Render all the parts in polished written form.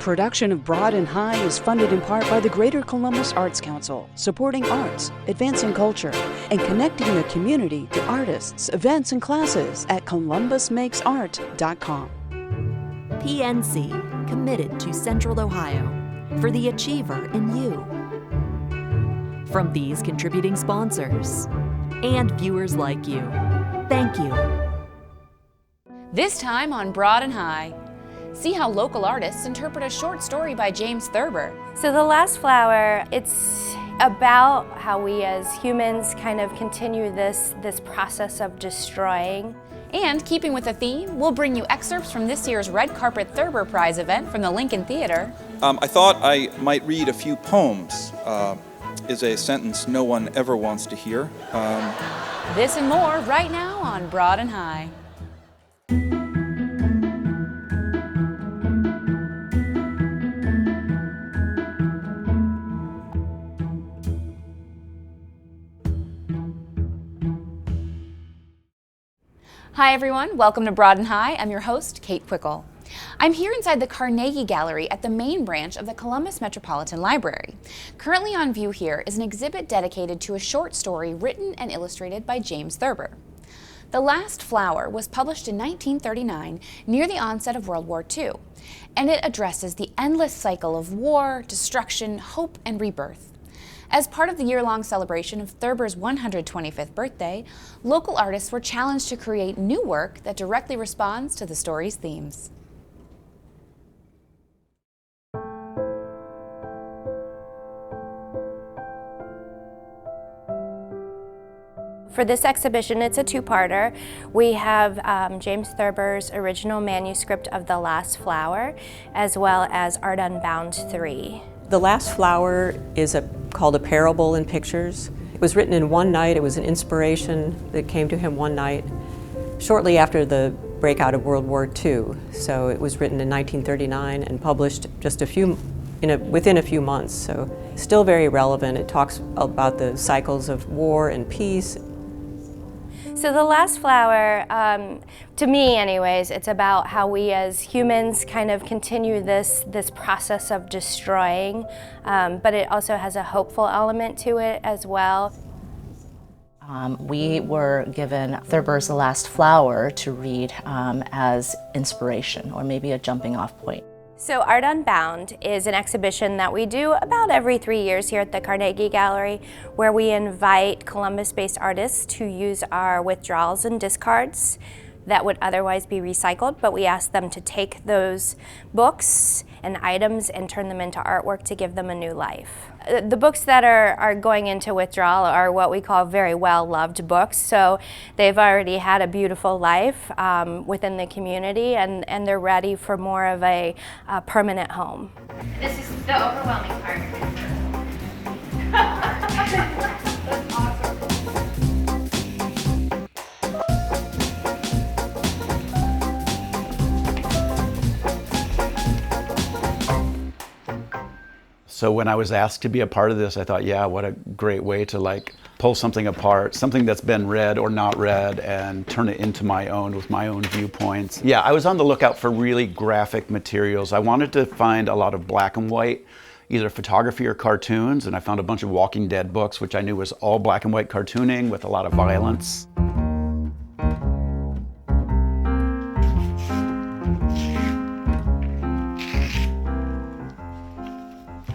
Production of Broad and High is funded in part by the Greater Columbus Arts Council, supporting arts, advancing culture, and connecting the community to artists, events, and classes at columbusmakesart.com. PNC, committed to Central Ohio, for the achiever in you. From these contributing sponsors and viewers like you, thank you. This time on Broad and High, see how local artists interpret a short story by James Thurber. So The Last Flower, it's about how we as humans kind of continue this process of destroying. And keeping with the theme, we'll bring you excerpts from this year's Red Carpet Thurber Prize event from the Lincoln Theater. I thought I might read a few poems. Is a sentence no one ever wants to hear. This and more right now on Broad and High. Hi everyone, welcome to Broad and High. I'm your host, Kate Quickle. I'm here inside the Carnegie Gallery at the main branch of the Columbus Metropolitan Library. Currently on view here is an exhibit dedicated to a short story written and illustrated by James Thurber. The Last Flower was published in 1939 near the onset of World War II, and it addresses the endless cycle of war, destruction, hope, and rebirth. As part of the year-long celebration of Thurber's 125th birthday, local artists were challenged to create new work that directly responds to the story's themes. For this exhibition, it's a two-parter. We have James Thurber's original manuscript of The Last Flower, as well as Art Unbound 3. The Last Flower is called A Parable in Pictures. It was written in one night. It was an inspiration that came to him one night, shortly after the breakout of World War II. So it was written in 1939 and published just within a few months. So still very relevant. It talks about the cycles of war and peace. So The Last Flower, to me anyways, it's about how we as humans kind of continue this process of destroying, but it also has a hopeful element to it as well. We were given Thurber's The Last Flower to read as inspiration, or maybe a jumping off point. So Art Unbound is an exhibition that we do about every 3 years here at the Carnegie Gallery, where we invite Columbus-based artists to use our withdrawals and discards that would otherwise be recycled, but we ask them to take those books and items and turn them into artwork to give them a new life. The books that are going into withdrawal are what we call very well-loved books, so they've already had a beautiful life within the community, and they're ready for more of a permanent home. This is the overwhelming part. That's awesome. So when I was asked to be a part of this, I thought, yeah, what a great way to pull something apart, something that's been read or not read, and turn it into my own with my own viewpoints. Yeah, I was on the lookout for really graphic materials. I wanted to find a lot of black and white, either photography or cartoons, and I found a bunch of Walking Dead books, which I knew was all black and white cartooning with a lot of violence.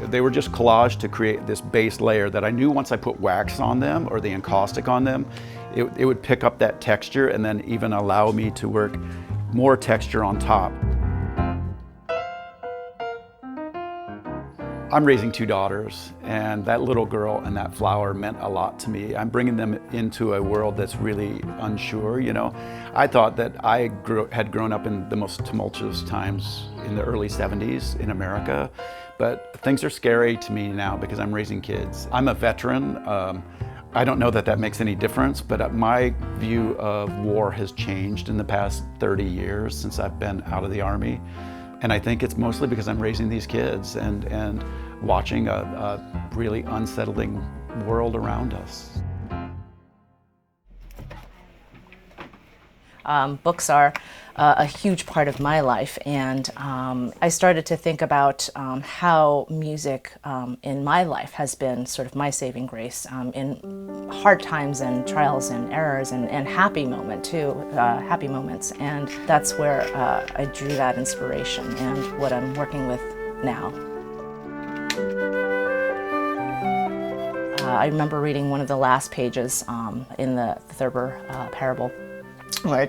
They were just collaged to create this base layer that I knew once I put wax on them or the encaustic on them, it would pick up that texture and then even allow me to work more texture on top. I'm raising two daughters, and that little girl and that flower meant a lot to me. I'm bringing them into a world that's really unsure, you know. I thought that I had grown up in the most tumultuous times in the early 70s in America, but things are scary to me now because I'm raising kids. I'm a veteran. I don't know that that makes any difference, but my view of war has changed in the past 30 years since I've been out of the Army. And I think it's mostly because I'm raising these kids and watching a really unsettling world around us. Books are a huge part of my life, and I started to think about how music in my life has been sort of my saving grace in hard times and trials and errors and happy moments, and that's where I drew that inspiration and what I'm working with now. I remember reading one of the last pages in the Thurber parable, where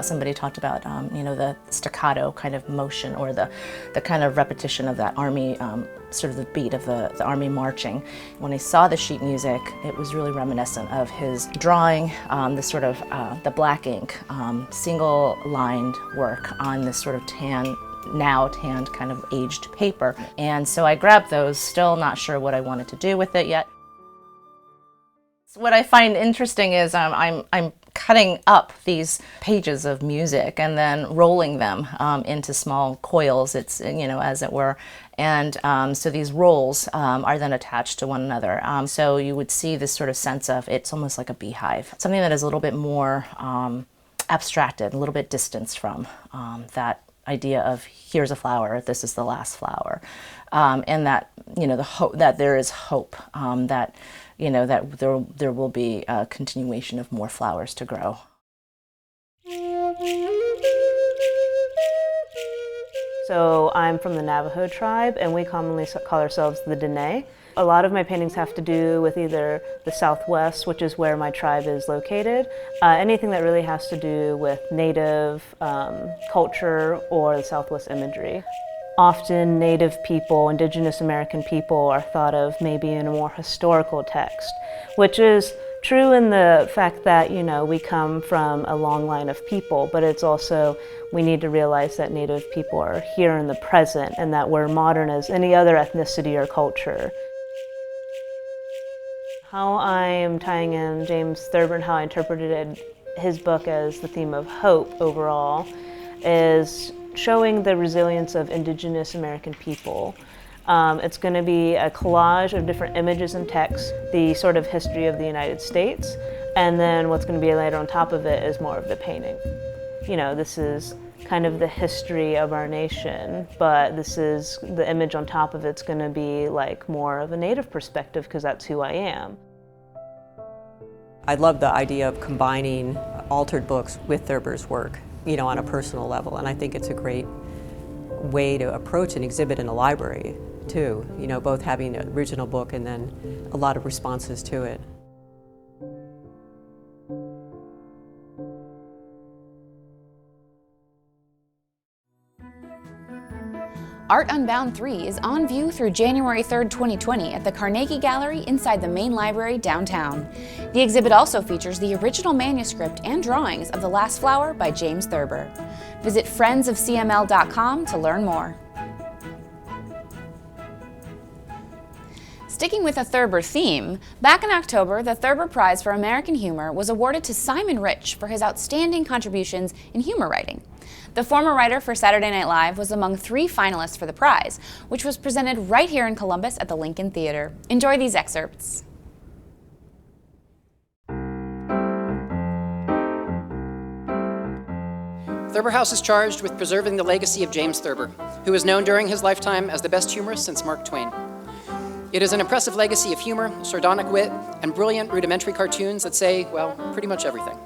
somebody talked about, the staccato kind of motion, or the kind of repetition of that army, sort of the beat of the army marching. When I saw the sheet music, it was really reminiscent of his drawing, this sort of the black ink, single-lined work on this sort of tanned kind of aged paper. And so I grabbed those, still not sure what I wanted to do with it yet. What I find interesting is I'm cutting up these pages of music and then rolling them into small coils, as it were. And so these rolls are then attached to one another. So you would see this sort of sense of, it's almost like a beehive, something that is a little bit more abstracted, a little bit distanced from that idea of here's a flower, this is the last flower, and that the hope that there is hope, that there will be a continuation of more flowers to grow. So I'm from the Navajo tribe, and we commonly call ourselves the Dene. A lot of my paintings have to do with either the Southwest, which is where my tribe is located, anything that really has to do with Native culture or the Southwest imagery. Often Native people, Indigenous American people, are thought of maybe in a more historical text, which is true in the fact that, we come from a long line of people, but it's also, we need to realize that Native people are here in the present and that we're modern as any other ethnicity or culture. How I am tying in James Thurber and how I interpreted his book as the theme of hope overall is showing the resilience of Indigenous American people. It's going to be a collage of different images and texts, the sort of history of the United States, and then what's going to be later on top of it is more of the painting. This is kind of the history of our nation, but this is the image on top of it's going to be like more of a Native perspective because that's who I am. I love the idea of combining altered books with Thurber's work, on a personal level, and I think it's a great way to approach an exhibit in a library too, both having an original book and then a lot of responses to it. Art Unbound 3 is on view through January 3rd, 2020 at the Carnegie Gallery inside the main library downtown. The exhibit also features the original manuscript and drawings of The Last Flower by James Thurber. Visit friendsofcml.com to learn more. Sticking with a Thurber theme, back in October, the Thurber Prize for American Humor was awarded to Simon Rich for his outstanding contributions in humor writing. The former writer for Saturday Night Live was among 3 finalists for the prize, which was presented right here in Columbus at the Lincoln Theater. Enjoy these excerpts. Thurber House is charged with preserving the legacy of James Thurber, who was known during his lifetime as the best humorist since Mark Twain. It is an impressive legacy of humor, sardonic wit, and brilliant rudimentary cartoons that say, well, pretty much everything.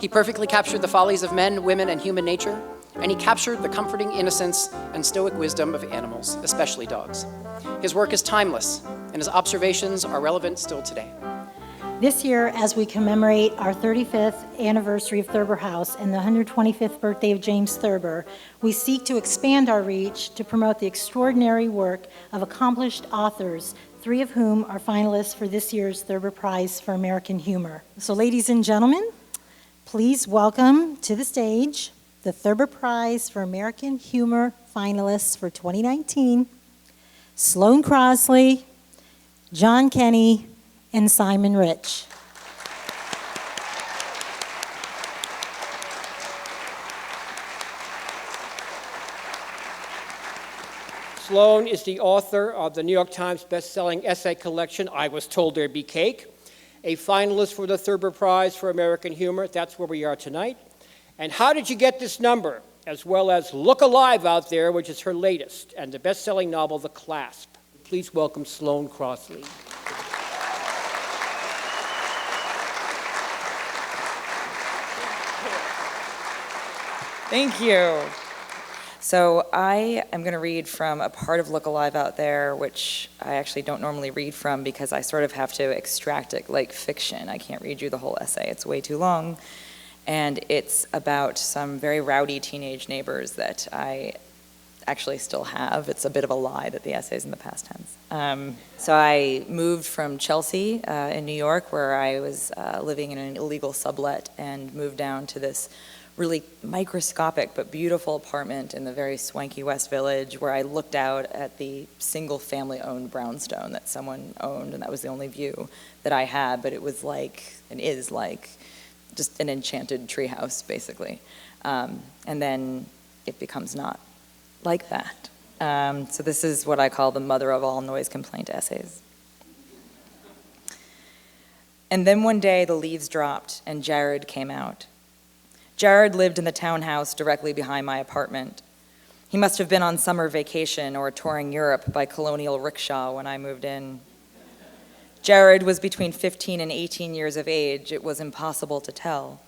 He perfectly captured the follies of men, women, and human nature, and he captured the comforting innocence and stoic wisdom of animals, especially dogs. His work is timeless, and his observations are relevant still today. This year, as we commemorate our 35th anniversary of Thurber House and the 125th birthday of James Thurber, we seek to expand our reach to promote the extraordinary work of accomplished authors, 3 of whom are finalists for this year's Thurber Prize for American Humor. So, ladies and gentlemen, please welcome to the stage the Thurber Prize for American Humor finalists for 2019, Sloane Crosley, John Kenny, and Simon Rich. Sloane is the author of the New York Times best-selling essay collection, I Was Told There'd Be Cake, a finalist for the Thurber Prize for American Humor. That's where we are tonight. And How Did You Get This Number, as well as Look Alive Out There, which is her latest, and the best-selling novel, The Clasp. Please welcome Sloane Crossley. Thank you. So I am going to read from a part of Look Alive Out There, which I actually don't normally read from because I sort of have to extract it like fiction. I can't read you the whole essay. It's way too long. And it's about some very rowdy teenage neighbors that I actually still have. It's a bit of a lie that the essay's in the past tense. So I moved from Chelsea in New York, where I was living in an illegal sublet, and moved down to this really microscopic but beautiful apartment in the very swanky West Village, where I looked out at the single family owned brownstone that someone owned, and that was the only view that I had, but it was like, and is like, just an enchanted treehouse, basically. And then it becomes not like that. So this is what I call the mother of all noise complaint essays. And then one day the leaves dropped and Jared came out. Jared lived in the townhouse directly behind my apartment. He must have been on summer vacation or touring Europe by colonial rickshaw when I moved in. Jared was between 15 and 18 years of age. It was impossible to tell.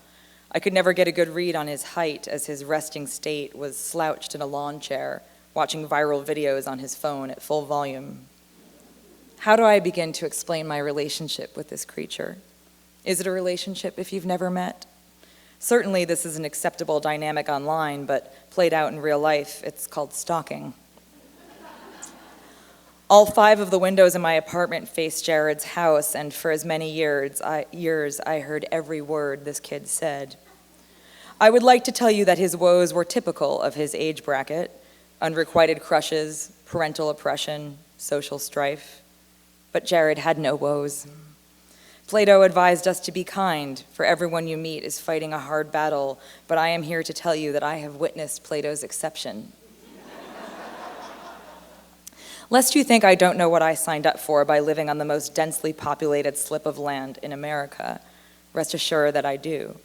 I could never get a good read on his height, as his resting state was slouched in a lawn chair, watching viral videos on his phone at full volume. How do I begin to explain my relationship with this creature? Is it a relationship if you've never met? Certainly this is an acceptable dynamic online, but played out in real life, it's called stalking. All 5 of the windows in my apartment face Jared's house, and for as many years I heard every word this kid said. I would like to tell you that his woes were typical of his age bracket: unrequited crushes, parental oppression, social strife. But Jared had no woes. Plato advised us to be kind, for everyone you meet is fighting a hard battle, but I am here to tell you that I have witnessed Plato's exception. Lest you think I don't know what I signed up for by living on the most densely populated slip of land in America, rest assured that I do.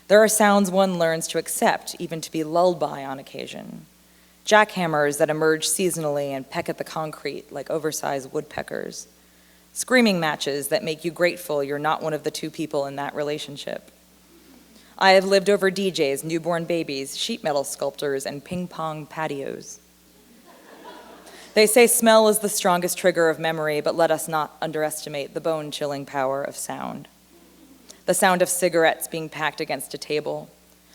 There are sounds one learns to accept, even to be lulled by on occasion. Jackhammers that emerge seasonally and peck at the concrete like oversized woodpeckers. Screaming matches that make you grateful you're not one of the 2 people in that relationship. I have lived over DJs, newborn babies, sheet metal sculptors, and ping pong patios. They say smell is the strongest trigger of memory, but let us not underestimate the bone-chilling power of sound. The sound of cigarettes being packed against a table,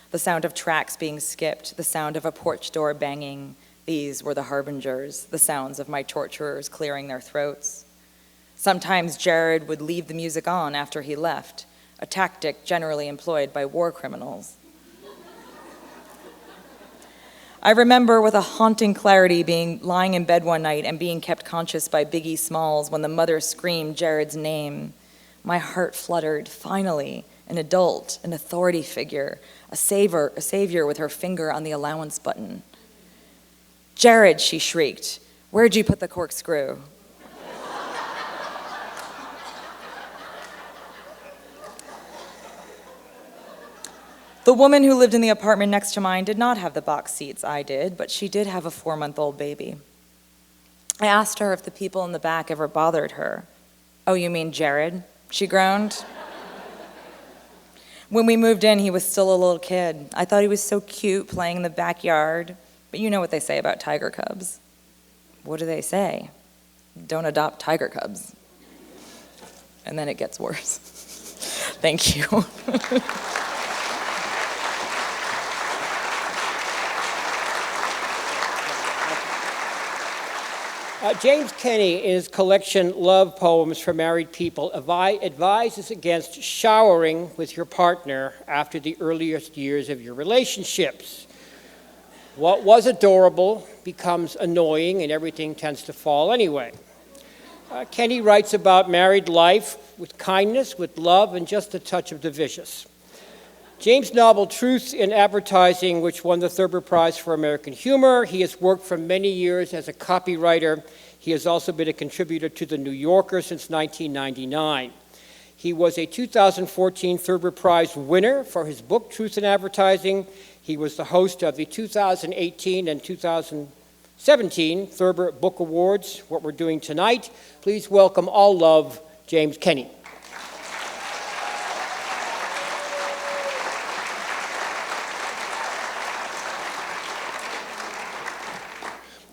the sound of tracks being skipped, the sound of a porch door banging. These were the harbingers, the sounds of my torturers clearing their throats. Sometimes Jared would leave the music on after he left, a tactic generally employed by war criminals. I remember with a haunting clarity lying in bed one night and being kept conscious by Biggie Smalls when the mother screamed Jared's name. My heart fluttered. Finally, an adult, an authority figure, a savior with her finger on the allowance button. Jared, she shrieked, where'd you put the corkscrew? The woman who lived in the apartment next to mine did not have the box seats I did, but she did have a 4-month-old baby. I asked her if the people in the back ever bothered her. Oh, you mean Jared? She groaned. When we moved in, he was still a little kid. I thought he was so cute playing in the backyard, but you know what they say about tiger cubs. What do they say? Don't adopt tiger cubs. And then it gets worse. Thank you. James Kenny, in his collection Love Poems for Married People, advises against showering with your partner after the earliest years of your relationships. What was adorable becomes annoying, and everything tends to fall anyway. Kenny writes about married life with kindness, with love, and just a touch of the vicious. James' novel Truth in Advertising, which won the Thurber Prize for American Humor. He has worked for many years as a copywriter. He has also been a contributor to The New Yorker since 1999. He was a 2014 Thurber Prize winner for his book, Truth in Advertising. He was the host of the 2018 and 2017 Thurber Book Awards, what we're doing tonight. Please welcome all love, James Kenney.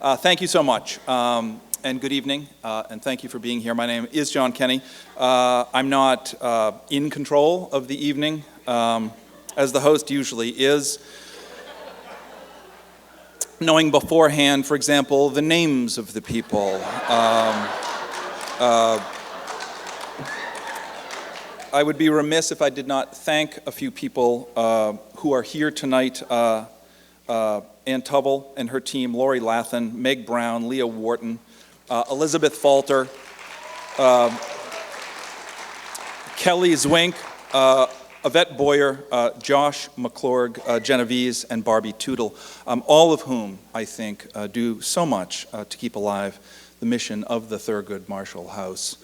Thank you so much, and good evening, and thank you for being here. My name is John Kenney. I'm not in control of the evening, as the host usually is. Knowing beforehand, for example, the names of the people. I would be remiss if I did not thank a few people who are here tonight. Ann Tubble and her team, Lori Lathan, Meg Brown, Leah Wharton, Elizabeth Falter, Kelly Zwink, Yvette Boyer, Josh McClurg, Genevieve, and Barbie Tootle, all of whom, I think, do so much to keep alive the mission of the Thurgood Marshall House.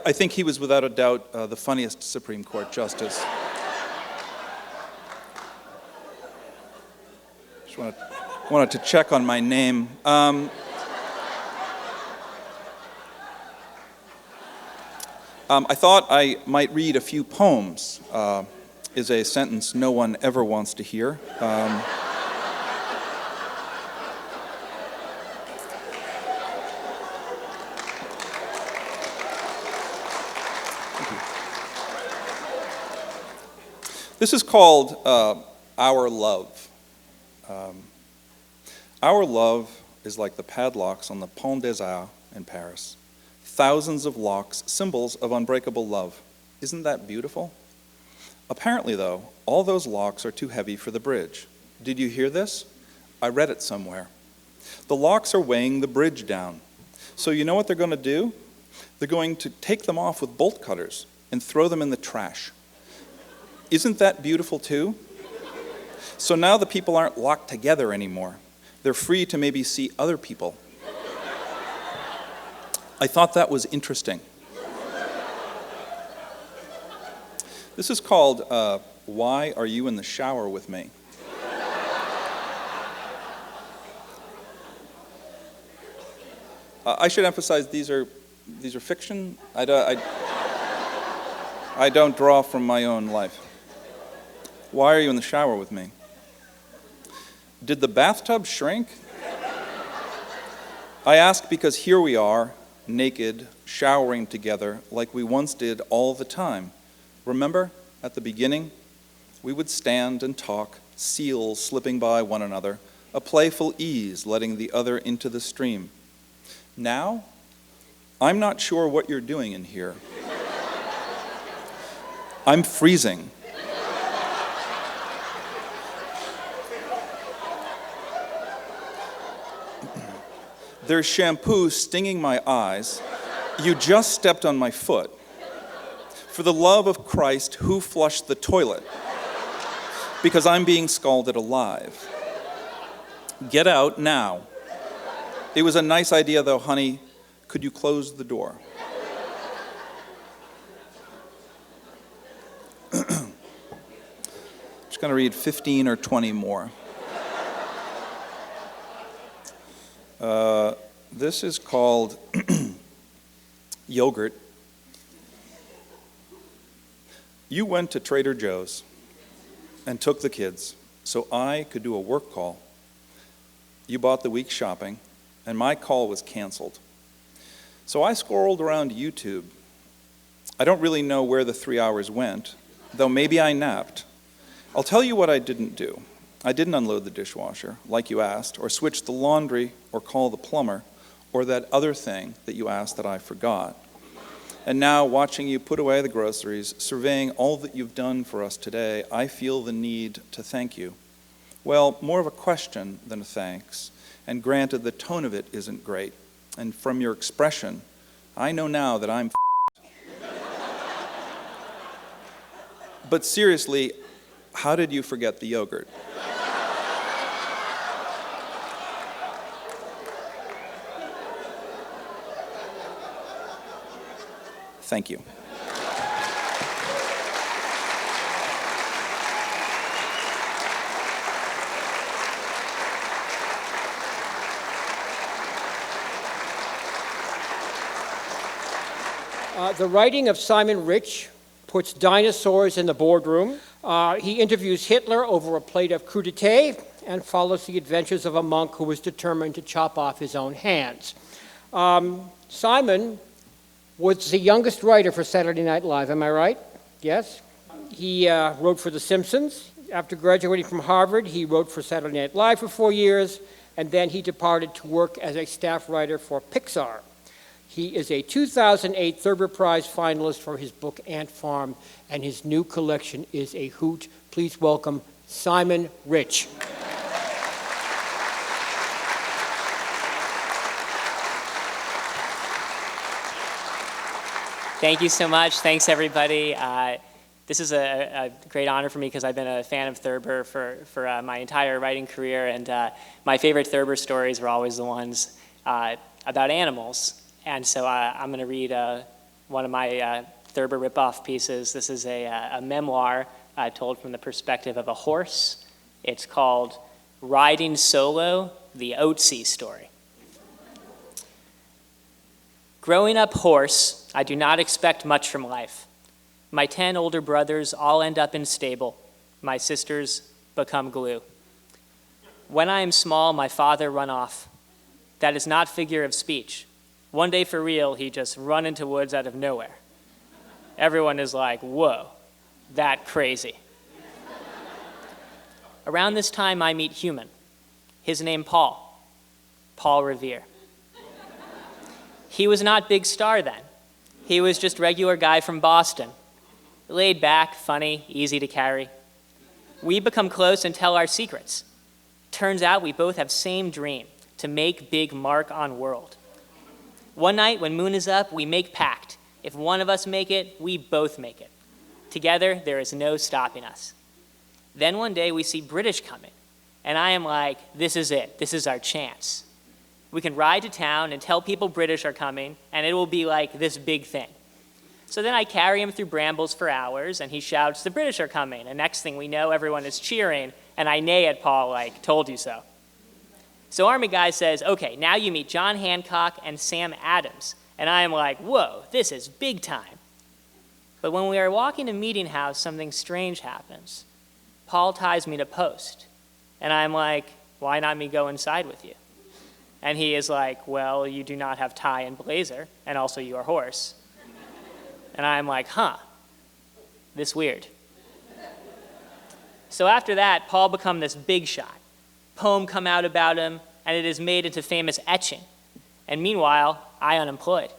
I think he was, without a doubt, the funniest Supreme Court justice. Just wanted to check on my name. I thought I might read a few poems, is a sentence no one ever wants to hear. This is called Our Love. Our love is like the padlocks on the Pont des Arts in Paris. Thousands of locks, symbols of unbreakable love. Isn't that beautiful? Apparently, though, all those locks are too heavy for the bridge. Did you hear this? I read it somewhere. The locks are weighing the bridge down. So you know what they're going to do? They're going to take them off with bolt cutters and throw them in the trash. Isn't that beautiful too? So now the people aren't locked together anymore. They're free to maybe see other people. I thought that was interesting. This is called Why Are You in the Shower With Me? I should emphasize these are fiction. I don't draw from my own life. Why are you in the shower with me? Did the bathtub shrink? I ask because here we are, naked, showering together like we once did all the time. Remember, at the beginning, we would stand and talk, seals slipping by one another, a playful ease letting the other into the stream. Now, I'm not sure what you're doing in here. I'm freezing. There's shampoo stinging my eyes. You just stepped on my foot. For the love of Christ, who flushed the toilet? Because I'm being scalded alive. Get out now. It was a nice idea, though, honey. Could you close the door? Just going to read 15 or 20 more. This is called Yogurt. You went to Trader Joe's and took the kids so I could do a work call. You bought the week's shopping, and my call was canceled. So I scrolled around YouTube. I don't really know where the 3 hours went, though maybe I napped. I'll tell you what I didn't do. I didn't unload the dishwasher, like you asked, or switch the laundry, or call the plumber, or that other thing that you asked that I forgot. And now, watching you put away the groceries, surveying all that you've done for us today, I feel the need to thank you. Well, more of a question than a thanks. And granted, the tone of it isn't great. And from your expression, I know now that I'm But seriously, how did you forget the yogurt? Thank you. The writing of Simon Rich puts dinosaurs in the boardroom. He interviews Hitler over a plate of crudité and follows the adventures of a monk who was determined to chop off his own hands. Simon was the youngest writer for Saturday Night Live, am I right? Yes? He wrote for The Simpsons. After graduating from Harvard, he wrote for Saturday Night Live for 4 years, and then he departed to work as a staff writer for Pixar. He is a 2008 Thurber Prize finalist for his book Ant Farm, and his new collection is a hoot. Please welcome Simon Rich. Thank you so much. Thanks, everybody. This is a great honor for me because I've been a fan of Thurber for my entire writing career, and my favorite Thurber stories were always the ones about animals. And so I'm going to read one of my Thurber ripoff pieces. This is a memoir told from the perspective of a horse. It's called Riding Solo, the Otzi Story. Growing up horse, I do not expect much from life. My 10 older brothers all end up in stable. My sisters become glue. When I am small, my father run off. That is not figure of speech. One day for real, he just run into woods out of nowhere. Everyone is like, whoa, that crazy. Around this time, I meet Human. His name Paul Revere. He was not big star then. He was just regular guy from Boston. Laid back, funny, easy to carry. We become close and tell our secrets. Turns out we both have same dream, to make big mark on world. One night when moon is up, we make pact. If one of us make it, we both make it. Together, there is no stopping us. Then one day we see British coming, and I am like, this is it. This is our chance. We can ride to town and tell people British are coming, and it will be like this big thing. So then I carry him through brambles for hours, and he shouts, the British are coming. And next thing we know, everyone is cheering, and I neigh at Paul like, told you so. So Army guy says, okay, now you meet John Hancock and Sam Adams. And I am like, whoa, this is big time. But when we are walking to Meeting House, something strange happens. Paul ties me to post. And I'm like, why not me go inside with you? And he is like, well, you do not have tie and blazer, and also you are horse. And I'm like, this weird. So after that, Paul become this big shot. Poem come out about him, and it is made into famous etching. And meanwhile, I unemployed.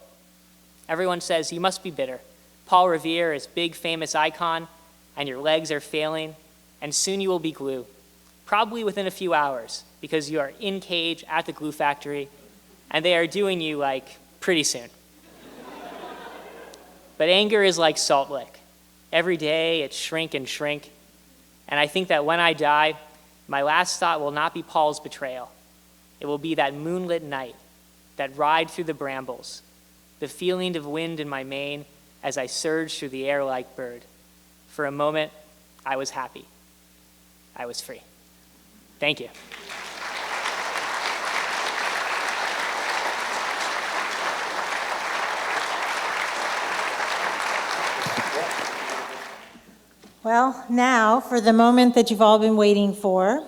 Everyone says, you must be bitter. Paul Revere is big, famous icon, and your legs are failing, and soon you will be glue. Probably within a few hours, because you are in cage at the glue factory, and they are doing you like pretty soon. But anger is like Salt Lick. Every day it shrink and shrink, and I think that when I die, my last thought will not be Paul's betrayal. It will be that moonlit night, that ride through the brambles, the feeling of wind in my mane as I surge through the air like bird. For a moment, I was happy. I was free. Thank you. Well, now for the moment that you've all been waiting for.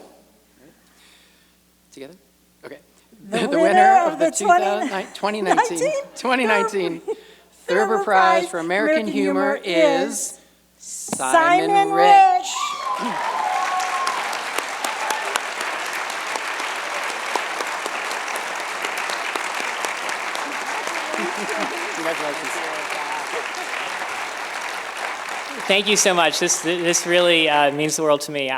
Together? Okay. The winner of the 2019 Thurber Prize for American Humor is Simon Rich. Congratulations. Thank you so much. This really means the world to me.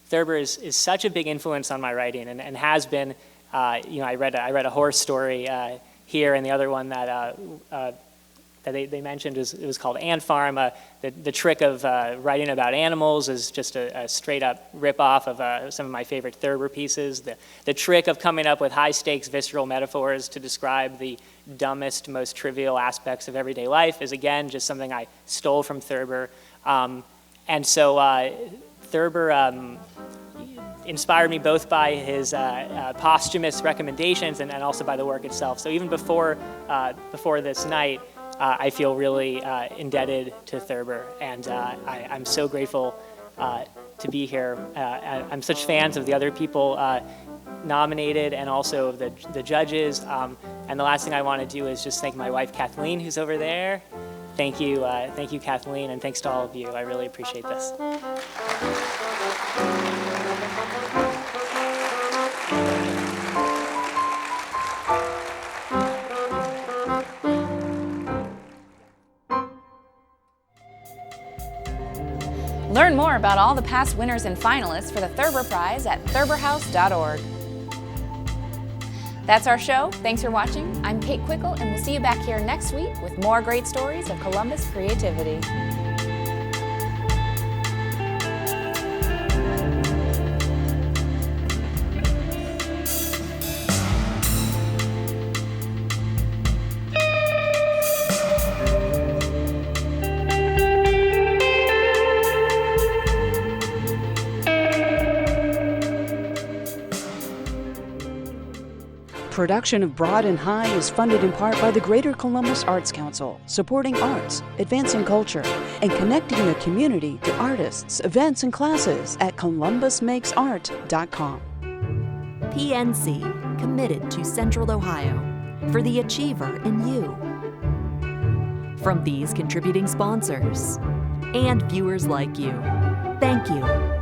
Thurber is such a big influence on my writing, and has been. I read a horse story here, and the other one that that they mentioned it was called Ant Farm. The trick of writing about animals is just a straight up rip-off of some of my favorite Thurber pieces. The trick of coming up with high-stakes visceral metaphors to describe the dumbest, most trivial aspects of everyday life is, again, just something I stole from Thurber. And so Thurber inspired me both by his posthumous recommendations and also by the work itself. So even before this night, I feel really indebted to Thurber, and I'm so grateful to be here. I'm such fans of the other people nominated and also of the judges. And the last thing I want to do is just thank my wife, Kathleen, who's over there. Thank you, Kathleen, and thanks to all of you. I really appreciate this. Learn more about all the past winners and finalists for the Thurber Prize at thurberhouse.org. That's our show. Thanks for watching. I'm Kate Quickle, and we'll see you back here next week with more great stories of Columbus creativity. Production of Broad and High is funded in part by the Greater Columbus Arts Council, supporting arts, advancing culture, and connecting the community to artists, events, and classes at columbusmakesart.com. PNC, committed to Central Ohio, for the achiever in you. From these contributing sponsors and viewers like you, thank you.